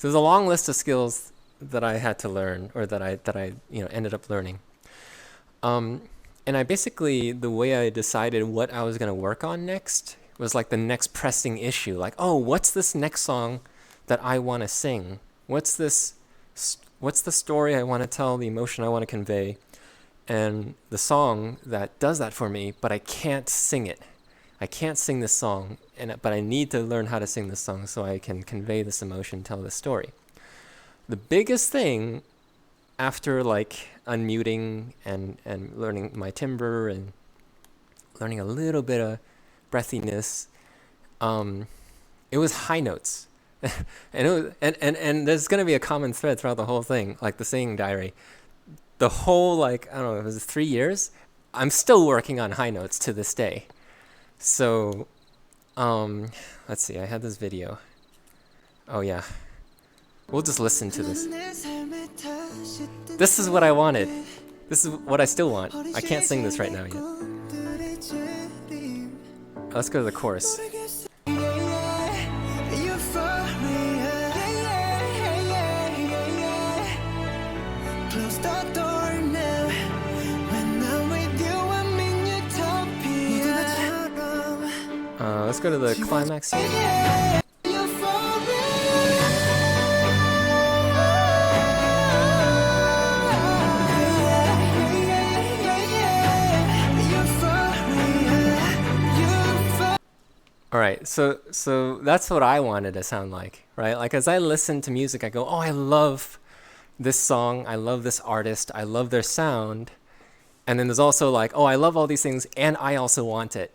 So there's a long list of skills that I had to learn, or that I ended up learning. And I basically, the way I decided what I was going to work on next was like the next pressing issue. Like, oh, what's this next song that I want to sing? What's the story I want to tell, the emotion I want to convey, and the song that does that for me, but I can't sing it. I can't sing this song, but I need to learn how to sing this song so I can convey this emotion, tell this story. The biggest thing after like unmuting and learning my timbre and learning a little bit of breathiness, it was high notes. and there's gonna be a common thread throughout the whole thing, like the singing diary. The whole, like, I don't know, it was 3 years. I'm still working on high notes to this day. So, let's see. I had this video. Oh yeah, we'll just listen to this. This is what I wanted. This is what I still want. I can't sing this right now yet. Let's go to the chorus. Let's go to the climax here. All right, so that's what I wanted to sound like, right? Like as I listen to music, I go, oh, I love this song, I love this artist, I love their sound. And then there's also like, oh, I love all these things, and I also want it.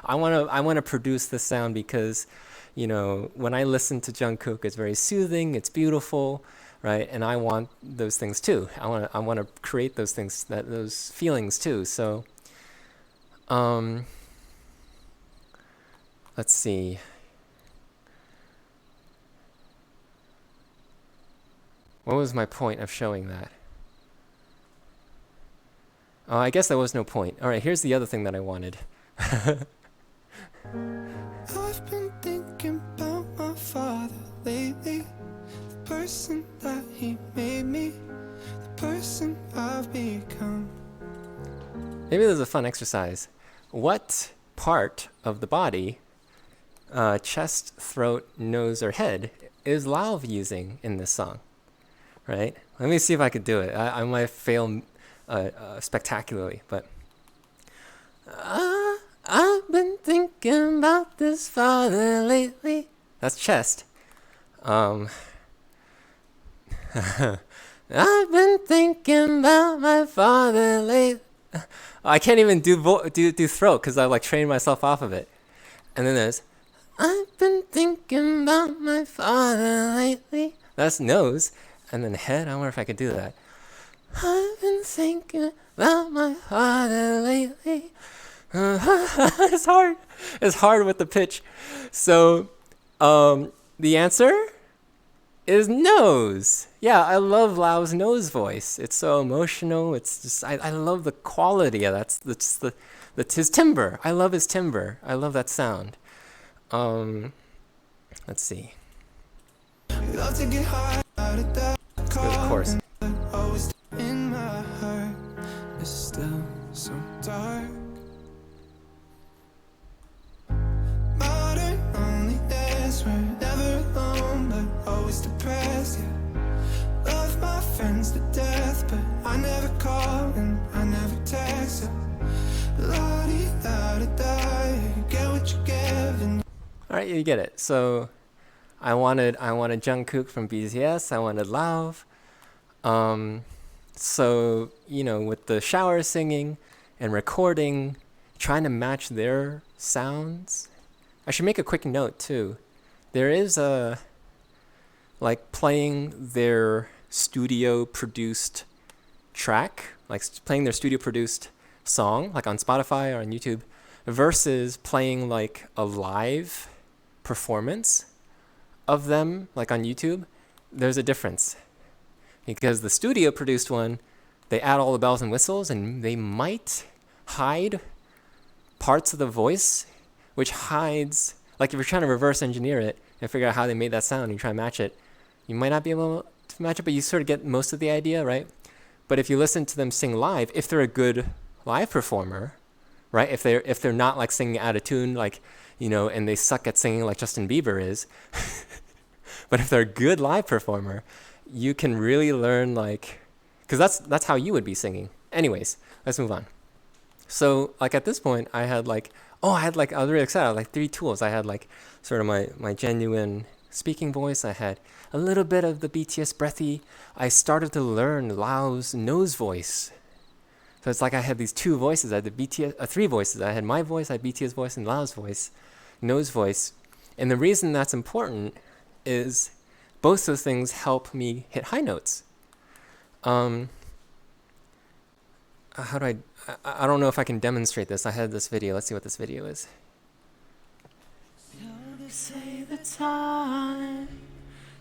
I want to produce this sound because, when I listen to Jungkook, it's very soothing, it's beautiful, right? And I want those things too. I want to create those things, those feelings too. So, let's see. What was my point of showing that? Oh, I guess there was no point. All right, here's the other thing that I wanted. I've been thinking about my father lately, the person that he made me, the person I've become. Maybe there's a fun exercise. What part of the body, chest, throat, nose, or head, is Lauv using in this song? Right? Let me see if I could do it. I might fail spectacularly, but I've been thinking about this father lately. That's chest. I've been thinking about my father lately. I can't even do throat because I like trained myself off of it. And then there's I've been thinking about my father lately. That's nose. And then head. I wonder if I could do that. I've been thinking about my father lately. It's hard. It's hard with the pitch. So, the answer is nose. Yeah, I love Lau's nose voice. It's so emotional. It's just I love the quality of that. That's his timbre. I love his timbre. I love that sound. Let's see. Let's go to the chorus. In my heart is still so dark. Modern loneliness, we're never alone, but always depressed. Yeah. Love my friends to death, but I never call and I never text. La-di-da-da-da, you get what you give. And all right, you get it. So, I wanted Jungkook from BTS. I wanted Lauv. So, with the shower singing and recording, trying to match their sounds. I should make a quick note too. There is playing their studio produced track, like playing their studio produced song, like on Spotify or on YouTube, versus playing like a live performance of them, like on YouTube. There's a difference. Because the studio produced one, they add all the bells and whistles, and they might hide parts of the voice, which hides, like if you're trying to reverse engineer it and figure out how they made that sound and you try to match it, You might not be able to match it, but you sort of get most of the idea, right? But if you listen to them sing live, if they're a good live performer, right? If they're not like singing out of tune, like, and they suck at singing like Justin Bieber is, but if they're a good live performer, you can really learn, like, because that's how you would be singing. Anyways, let's move on. So like at this point, I was really excited. I had like three tools. I had like sort of my genuine speaking voice. I had a little bit of the BTS breathy. I started to learn Lao's nose voice. So it's like I had these two voices. I had the BTS, three voices. I had my voice, I had BTS voice, and Lao's voice, nose voice. And the reason that's important is both those things help me hit high notes. How do I don't know if I can demonstrate this. I had this video. Let's see what this video is. Say the time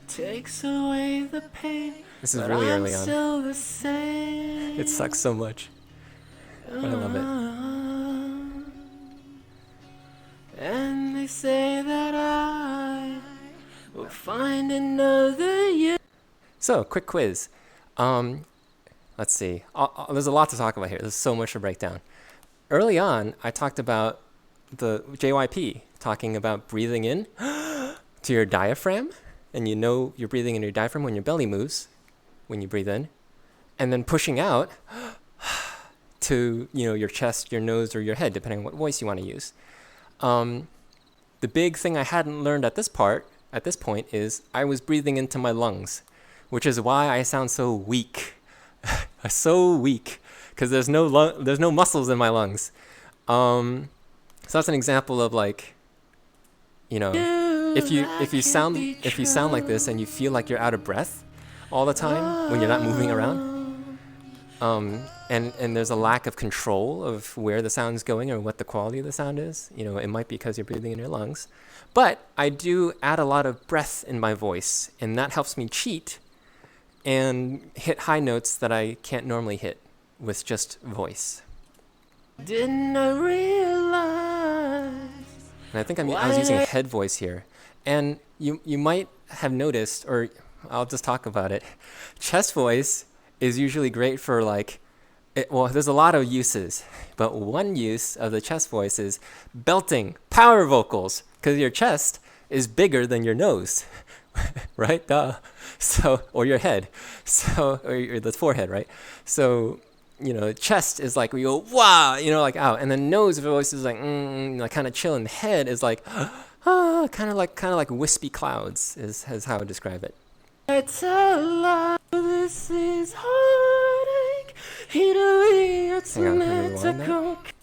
takes away the pain. This is really early on. Still the same. It sucks so much, but I love it. And they say that I will find another you. So, quick quiz. Let's see. There's a lot to talk about here. There's so much to break down. Early on, I talked about the JYP, talking about breathing in to your diaphragm, and you're breathing in your diaphragm when your belly moves, when you breathe in, and then pushing out to your chest, your nose, or your head, depending on what voice you want to use. The big thing I hadn't learned at this point is I was breathing into my lungs, which is why I sound so weak. So weak, because there's no muscles in my lungs. So that's an example of, like, if you sound like this and you feel like you're out of breath all the time when you're not moving around, and there's a lack of control of where the sound's going or what the quality of the sound is, it might be because you're breathing in your lungs. But I do add a lot of breath in my voice, and that helps me cheat and hit high notes that I can't normally hit with just voice. Didn't I realize? And I think I was using a head voice here. And you might have noticed, or I'll just talk about it. Chest voice is usually great for, like, there's a lot of uses, but one use of the chest voice is belting, power vocals, because your chest is bigger than your nose, right? Duh. So, or your head, or the forehead, right? So, chest is like we go, wow, like out, and the nose voice is like, like kind of chill, and the head is like, kind of like wispy clouds is how I would describe it. It's a lie. This is heartache. It's Hang on, let me rewind that.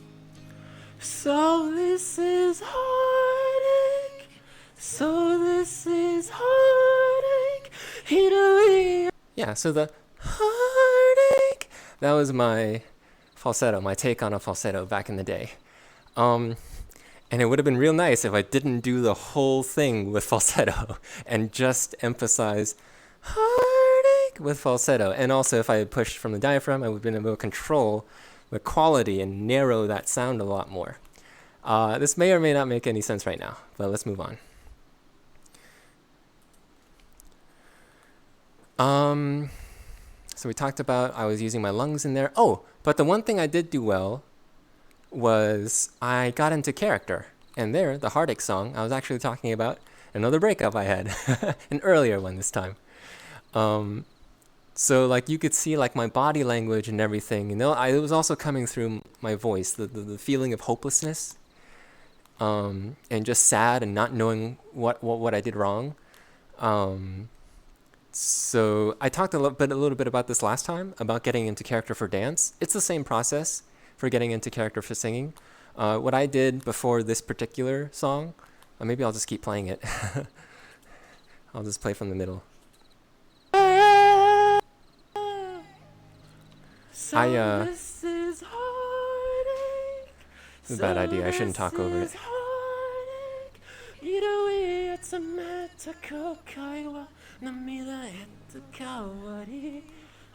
So this is heartache. So this is heartache. Yeah, so the heartache, that was my falsetto, my take on a falsetto back in the day. And it would have been real nice if I didn't do the whole thing with falsetto and just emphasize heartache with falsetto. And also, if I had pushed from the diaphragm, I would have been able to control the quality and narrow that sound a lot more. This may or may not make any sense right now, but let's move on. So we talked about I was using my lungs in there. Oh, but the one thing I did do well was I got into character. And there, the heartache song, I was actually talking about another breakup I had, an earlier one this time. So like you could see like my body language and everything, it was also coming through my voice, the feeling of hopelessness, and just sad and not knowing what I did wrong. So I talked a little bit about this last time, about getting into character for dance. It's the same process for getting into character for singing. What I did before this particular song, maybe I'll just keep playing it. I'll just play from the middle. This is a bad idea. I shouldn't talk over it.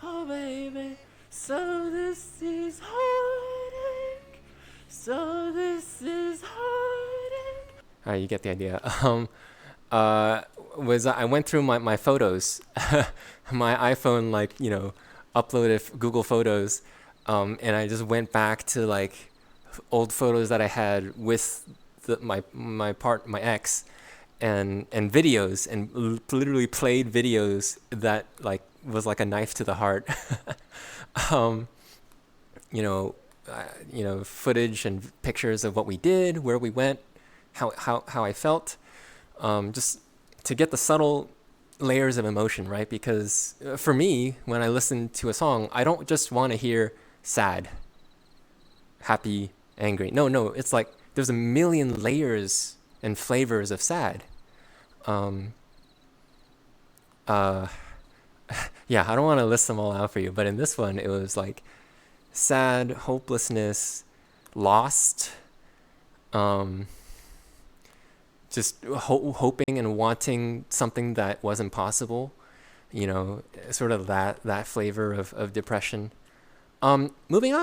Oh baby, so this is heartache. So this is heartache. Alright, you get the idea. uh, was I went through my photos, my iPhone, like, uploaded Google Photos, and I just went back to like old photos that I had with my ex, and videos, and literally played videos that like was like a knife to the heart. um, you know, footage and pictures of what we did, where we went, how I felt, just to get the subtle layers of emotion, right? Because for me, when I listen to a song, I don't just want to hear sad, happy, angry. No, no, it's like there's a million layers and flavors of sad. Um, uh, yeah, I don't want to list them all out for you, but in this one, it was like sad, hopelessness, lost, um, just hoping and wanting something that wasn't possible. Sort of that flavor of depression. Moving on.